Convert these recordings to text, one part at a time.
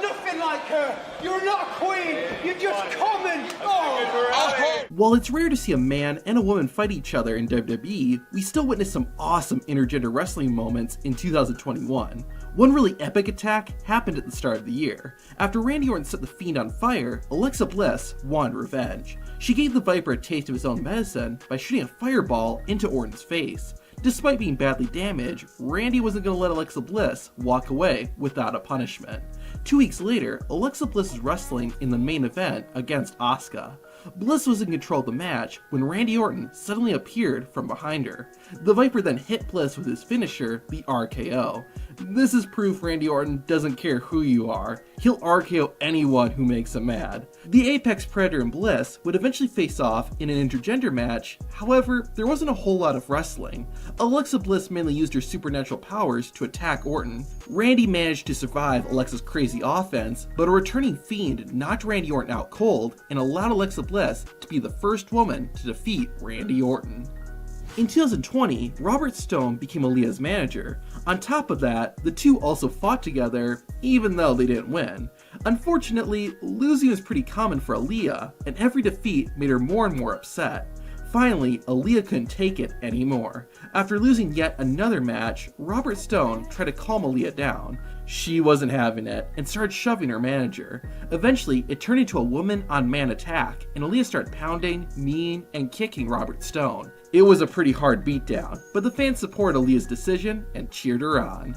nothing like her. You're not a queen. You're just common. Oh. While it's rare to see a man and a woman fight each other in WWE, we still witnessed some awesome intergender wrestling moments in 2021. One really epic attack happened at the start of the year. After Randy Orton set the Fiend on fire, Alexa Bliss wanted revenge. She gave the Viper a taste of his own medicine by shooting a fireball into Orton's face. Despite being badly damaged, Randy wasn't going to let Alexa Bliss walk away without a punishment. 2 weeks later, Alexa Bliss was wrestling in the main event against Asuka. Bliss was in control of the match when Randy Orton suddenly appeared from behind her. The Viper then hit Bliss with his finisher, the RKO. This is proof Randy Orton doesn't care who you are. He'll RKO anyone who makes him mad. The Apex Predator and Bliss would eventually face off in an intergender match, however, there wasn't a whole lot of wrestling. Alexa Bliss mainly used her supernatural powers to attack Orton. Randy managed to survive Alexa's crazy offense, but a returning Fiend knocked Randy Orton out cold and allowed Alexa Bliss to be the first woman to defeat Randy Orton. In 2020, Robert Stone became Aaliyah's manager. On top of that, the two also fought together, even though they didn't win. Unfortunately, losing was pretty common for Aaliyah, and every defeat made her more and more upset. Finally, Aaliyah couldn't take it anymore. After losing yet another match, Robert Stone tried to calm Aaliyah down. She wasn't having it and started shoving her manager. Eventually, it turned into a woman-on-man attack, and Aaliyah started pounding, kneeing, and kicking Robert Stone. It was a pretty hard beatdown, but the fans supported Aaliyah's decision and cheered her on.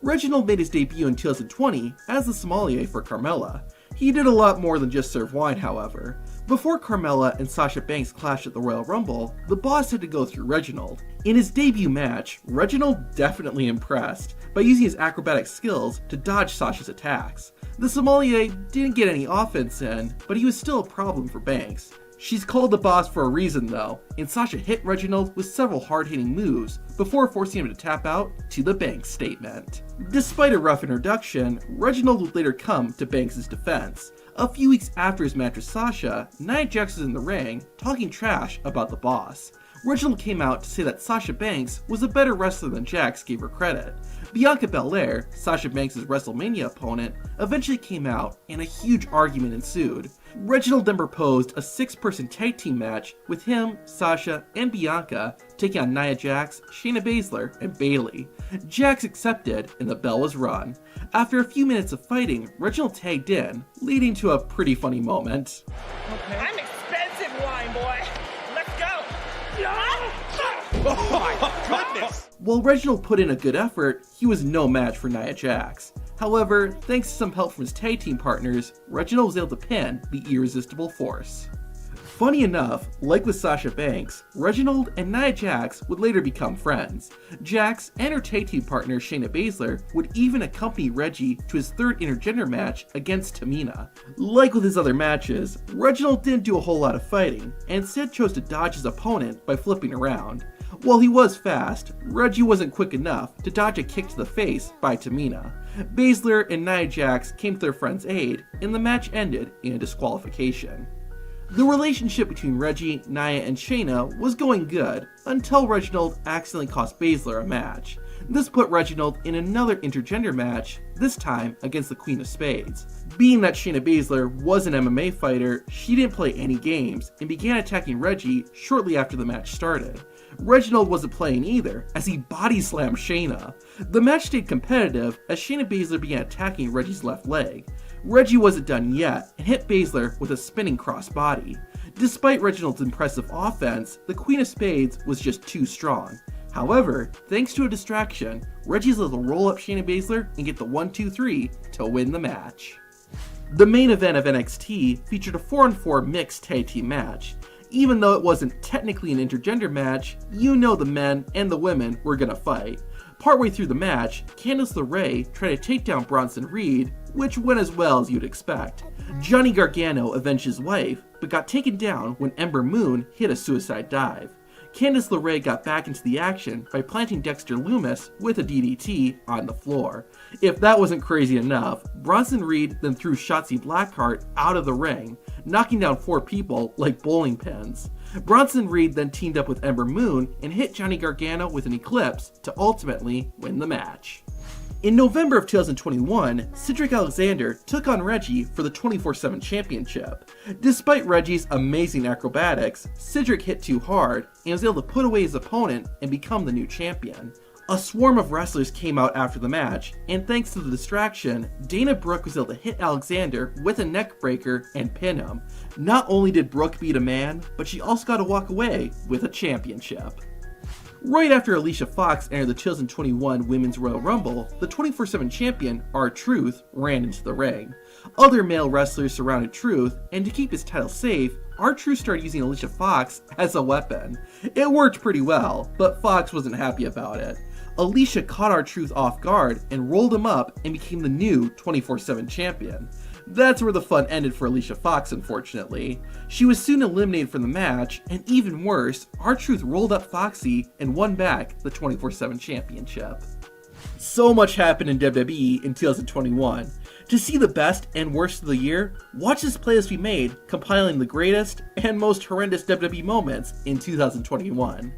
Reginald made his debut in 2020 as the sommelier for Carmella. He did a lot more than just serve wine, however. Before Carmella and Sasha Banks clashed at the Royal Rumble, the boss had to go through Reginald. In his debut match, Reginald definitely impressed by using his acrobatic skills to dodge Sasha's attacks. The sommelier didn't get any offense in, but he was still a problem for Banks. She's called the boss for a reason though, and Sasha hit Reginald with several hard-hitting moves before forcing him to tap out to the Banks statement. Despite a rough introduction, Reginald would later come to Banks' defense. A few weeks after his match with Sasha, Nia Jax was in the ring, talking trash about the boss. Reginald came out to say that Sasha Banks was a better wrestler than Jax gave her credit. Bianca Belair, Sasha Banks' WrestleMania opponent, eventually came out and a huge argument ensued. Reginald then proposed a 6-person tag team match with him, Sasha, and Bianca taking on Nia Jax, Shayna Baszler, and Bayley. Jax accepted and the bell was rung. After a few minutes of fighting, Reginald tagged in, leading to a pretty funny moment. Okay. I'm expensive wine, boy. Let's go. Oh my goodness! While Reginald put in a good effort, he was no match for Nia Jax. However, thanks to some help from his tag team partners, Reginald was able to pin the Irresistible Force. Funny enough, like with Sasha Banks, Reginald and Nia Jax would later become friends. Jax and her tag team partner Shayna Baszler would even accompany Reggie to his third intergender match against Tamina. Like with his other matches, Reginald didn't do a whole lot of fighting, and instead chose to dodge his opponent by flipping around. While he was fast, Reggie wasn't quick enough to dodge a kick to the face by Tamina. Baszler and Nia Jax came to their friend's aid, and the match ended in a disqualification. The relationship between Reggie, Nia, and Shayna was going good until Reginald accidentally cost Baszler a match. This put Reginald in another intergender match, this time against the Queen of Spades. Being that Shayna Baszler was an MMA fighter, she didn't play any games and began attacking Reggie shortly after the match started. Reginald wasn't playing either, as he body slammed Shayna. The match stayed competitive as Shayna Baszler began attacking Reggie's left leg. Reggie wasn't done yet and hit Baszler with a spinning crossbody. Despite Reginald's impressive offense, the Queen of Spades was just too strong. However, thanks to a distraction, Reggie's able to roll up Shayna Baszler and get the 1-2-3 to win the match. The main event of NXT featured a 4-on-4 mixed tag team match. Even though it wasn't technically an intergender match, you know the men and the women were gonna fight. Partway through the match, Candice LeRae tried to take down Bronson Reed, which went as well as you'd expect. Johnny Gargano avenged his wife, but got taken down when Ember Moon hit a suicide dive. Candice LeRae got back into the action by planting Dexter Lumis with a DDT on the floor. If that wasn't crazy enough, Bronson Reed then threw Shotzi Blackheart out of the ring, knocking down 4 people like bowling pins. Bronson Reed then teamed up with Ember Moon and hit Johnny Gargano with an Eclipse to ultimately win the match. In November of 2021, Cedric Alexander took on Reggie for the 24/7 championship. Despite Reggie's amazing acrobatics, Cedric hit too hard and was able to put away his opponent and become the new champion. A swarm of wrestlers came out after the match, and thanks to the distraction, Dana Brooke was able to hit Alexander with a neck breaker and pin him. Not only did Brooke beat a man, but she also got to walk away with a championship. Right after Alicia Fox entered the 2021 Women's Royal Rumble, the 24/7 champion, R-Truth, ran into the ring. Other male wrestlers surrounded Truth, and to keep his title safe, R-Truth started using Alicia Fox as a weapon. It worked pretty well, but Fox wasn't happy about it. Alicia caught R-Truth off guard and rolled him up and became the new 24/7 champion. That's where the fun ended for Alicia Fox, unfortunately. She was soon eliminated from the match, and even worse, R-Truth rolled up Foxy and won back the 24/7 championship. So much happened in WWE in 2021. To see the best and worst of the year, watch this playlist we made compiling the greatest and most horrendous WWE moments in 2021.